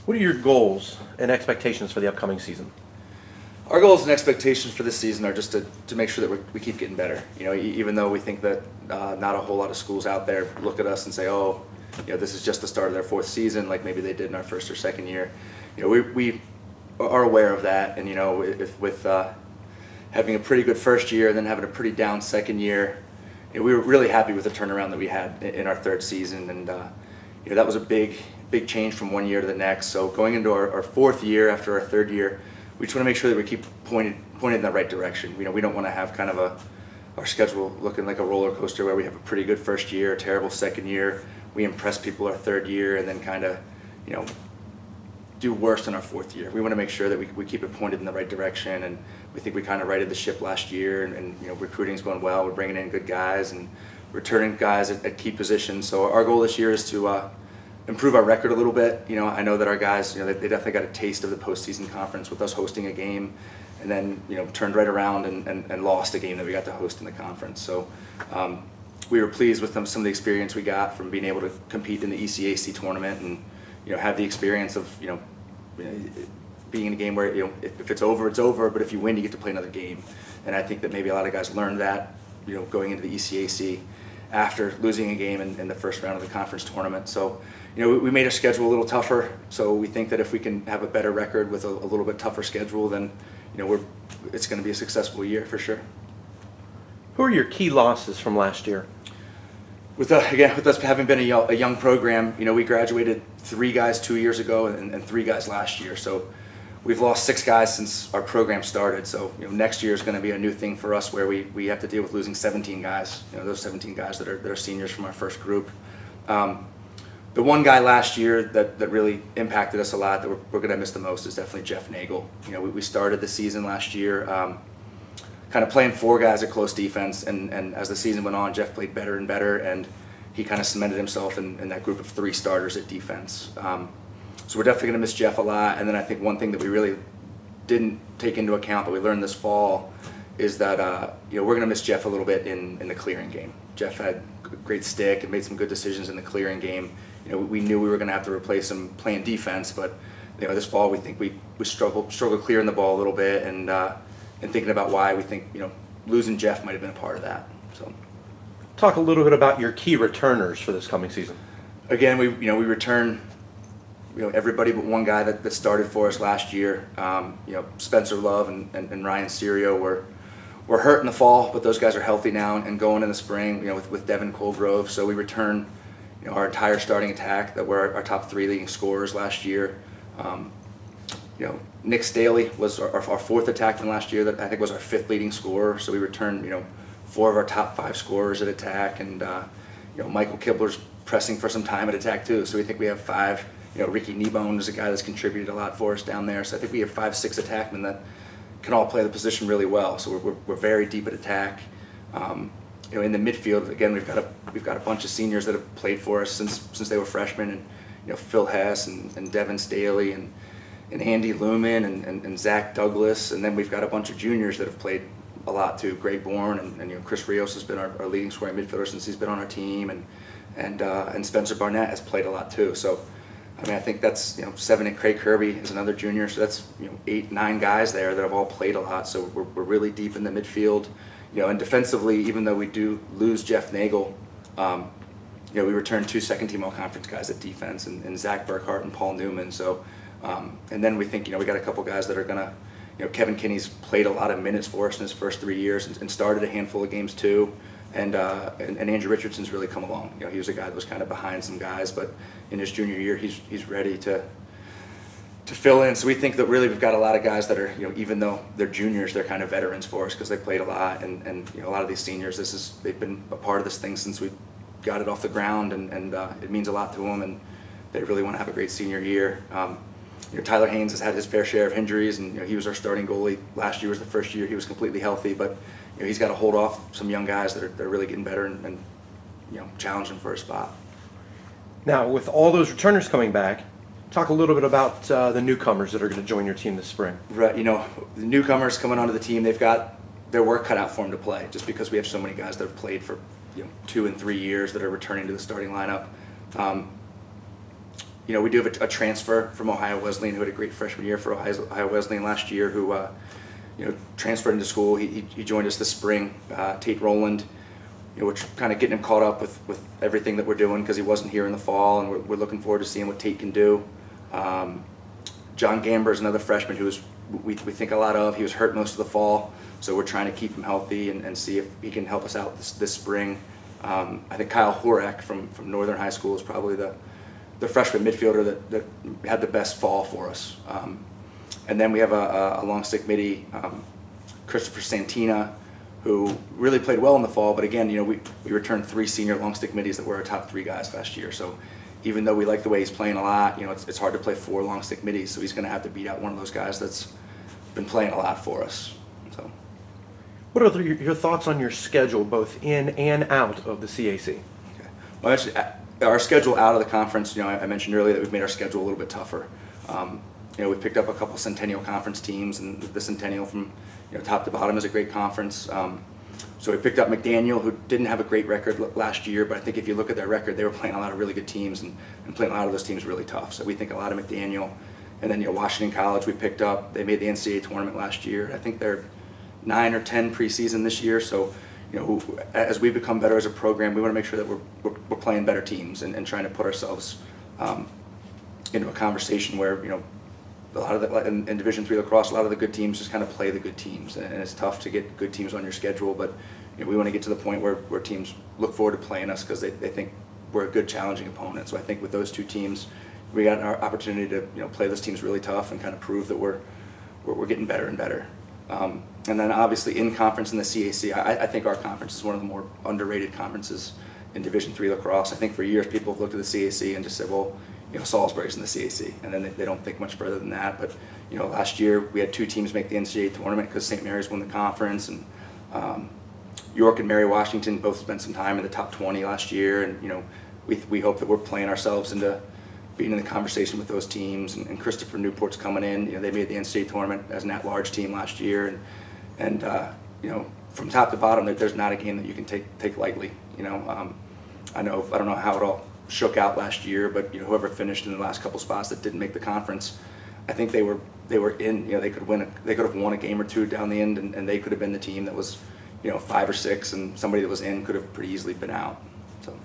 What are your goals and expectations for the upcoming season? Our goals and expectations for this season are just to make sure that we keep getting better. Even though we think that not a whole lot of schools out there look at us and say, oh, this is just the start of their fourth season, like maybe they did in our first or second year. We are aware of that, and with having a pretty good first year and then having a pretty down second year, we were really happy with the turnaround that we had in our third season, and that was a big change from one year to the next. So going into our fourth year after our third year, we just want to make sure that we keep pointed in the right direction. We don't want to have kind of our schedule looking like a roller coaster where we have a pretty good first year, a terrible second year, we impress people our third year, and then kind of do worse in our fourth year. We want to make sure that we keep it pointed in the right direction, and we think we kind of righted the ship last year, and recruiting's going well. We're bringing in good guys and returning guys at key positions. So our goal this year is to improve our record a little bit. I know that our guys, they definitely got a taste of the postseason conference with us hosting a game, and then turned right around and lost a game that we got to host in the conference. So we were pleased with some of the experience we got from being able to compete in the ECAC tournament, and have the experience of being in a game where if it's over, it's over, but if you win, you get to play another game. And I think that maybe a lot of guys learned that going into the ECAC after losing a game in the first round of the conference tournament. So we made our schedule a little tougher, so we think that if we can have a better record with a little bit tougher schedule, then it's going to be a successful year for sure. Who are your key losses from last year? With us having been a young program, we graduated 3 guys 2 years ago and 3 guys last year. So we've lost 6 guys since our program started. So next year is going to be a new thing for us where we have to deal with losing 17 guys. Those 17 guys that are seniors from our first group. The one guy last year that really impacted us a lot that we're going to miss the most is definitely Jeff Nagel. We started the season last year kind of playing 4 guys at close defense, and as the season went on, Jeff played better and better, and he kind of cemented himself in that group of 3 starters at defense. So we're definitely going to miss Jeff a lot. And then I think one thing that we really didn't take into account that we learned this fall is that we're going to miss Jeff a little bit in the clearing game. Jeff had a great stick and made some good decisions in the clearing game. We knew we were going to have to replace him playing defense, but this fall we think we struggled clearing the ball a little bit, and thinking about why we think losing Jeff might have been a part of that. So, talk a little bit about your key returners for this coming season. Again, we return everybody but one guy that started for us last year. Spencer Love and Ryan Serio were hurt in the fall, but those guys are healthy now and going in the spring. With Devin Colgrove, so we return our entire starting attack that were our top 3 leading scorers last year. Nick Staley was our 4th attackman last year. That I think was our 5th leading scorer. So we returned 4 of our top 5 scorers at attack, and Michael Kibler's pressing for some time at attack too. So we think we have 5. Ricky Kneebone is a guy that's contributed a lot for us down there. So I think we have 5, 6 attackmen that can all play the position really well. So we're very deep at attack. In the midfield, again, we've got a bunch of seniors that have played for us since they were freshmen, and Phil Hess and Devin Staley and Andy Lumen and Zach Douglas, and then we've got a bunch of juniors that have played a lot too. Greg Bourne and Chris Rios has been our leading scoring midfielder since he's been on our team, and Spencer Barnett has played a lot too. So I think that's 7, and Craig Kirby is another junior. So that's 8, 9 guys there that have all played a lot. So we're really deep in the midfield. And defensively, even though we do lose Jeff Nagel, we return 2 second-team all-conference guys at defense, and Zach Burkhart and Paul Newman. So, and then we think we got a couple guys that are gonna, Kevin Kinney's played a lot of minutes for us in his first 3 years and started a handful of games too, and Andrew Richardson's really come along. He was a guy that was kind of behind some guys, but in his junior year, he's ready to fill in. So we think that really we've got a lot of guys that are, even though they're juniors, they're kind of veterans for us because they played a lot, and a lot of these seniors, they've been a part of this thing since we got it off the ground, and it means a lot to them, and they really want to have a great senior year. Tyler Haynes has had his fair share of injuries, and he was our starting goalie. Last year was the first year he was completely healthy, but he's got to hold off some young guys that are really getting better and challenge them for a spot. Now, with all those returners coming back, talk a little bit about the newcomers that are going to join your team this spring. Right, the newcomers coming onto the team, they've got their work cut out for them to play, just because we have so many guys that have played for 2 and 3 years that are returning to the starting lineup. we do have a transfer from Ohio Wesleyan who had a great freshman year for Ohio Wesleyan last year, who transferred into school. He joined us this spring, Tate Rowland. We're kind of getting him caught up with everything that we're doing because he wasn't here in the fall, and we're looking forward to seeing what Tate can do. John Gamber is another freshman who we think a lot of. He was hurt most of the fall, so we're trying to keep him healthy and see if he can help us out this spring. I think Kyle Horak from Northern High School is probably the freshman midfielder that had the best fall for us. And then we have a long stick middie, Christopher Santina, who really played well in the fall, but again, we returned 3 senior long stick middies that were our top 3 guys last year. So even though we like the way he's playing a lot, it's hard to play 4 long stick middies, so he's going to have to beat out one of those guys that's been playing a lot for us. So, What are your thoughts on your schedule, both in and out of the CAC? okay. Well, actually, our schedule out of the conference, I mentioned earlier that we've made our schedule a little bit tougher. We've picked up a couple Centennial Conference teams, and the Centennial from top to bottom is a great conference. So we picked up McDaniel, who didn't have a great record last year, but I think if you look at their record, they were playing a lot of really good teams and playing a lot of those teams really tough. So we think a lot of McDaniel. And then Washington College we picked up. They made the NCAA tournament last year. I think they're 9 or 10 preseason this year. So as we become better as a program, we want to make sure that we're playing better teams and trying to put ourselves into a conversation where a lot of in Division III lacrosse, a lot of the good teams just kind of play the good teams, and it's tough to get good teams on your schedule. But we want to get to the point where teams look forward to playing us because they think we're a good, challenging opponent. So I think with those 2 teams, we got an opportunity to play those teams really tough and kind of prove that we're getting better and better. And then obviously in conference in the CAC, I think our conference is one of the more underrated conferences in Division III lacrosse. I think for years people have looked at the CAC and just said, well, Salisbury's in the CAC, and then they don't think much further than that. But last year we had 2 teams make the NCAA tournament because St. Mary's won the conference, and York and Mary Washington both spent some time in the top 20 last year, and we hope that we're playing ourselves into being in the conversation with those teams. And Christopher Newport's coming in. They made the NCAA tournament as an at-large team last year, and from top to bottom, there's not a game that you can take lightly. I don't know how it all shook out last year, but whoever finished in the last couple spots that didn't make the conference, I think they were in. They could win. They could have won a game or 2 down the end, and they could have been the team that was 5 or 6, and somebody that was in could have pretty easily been out. So.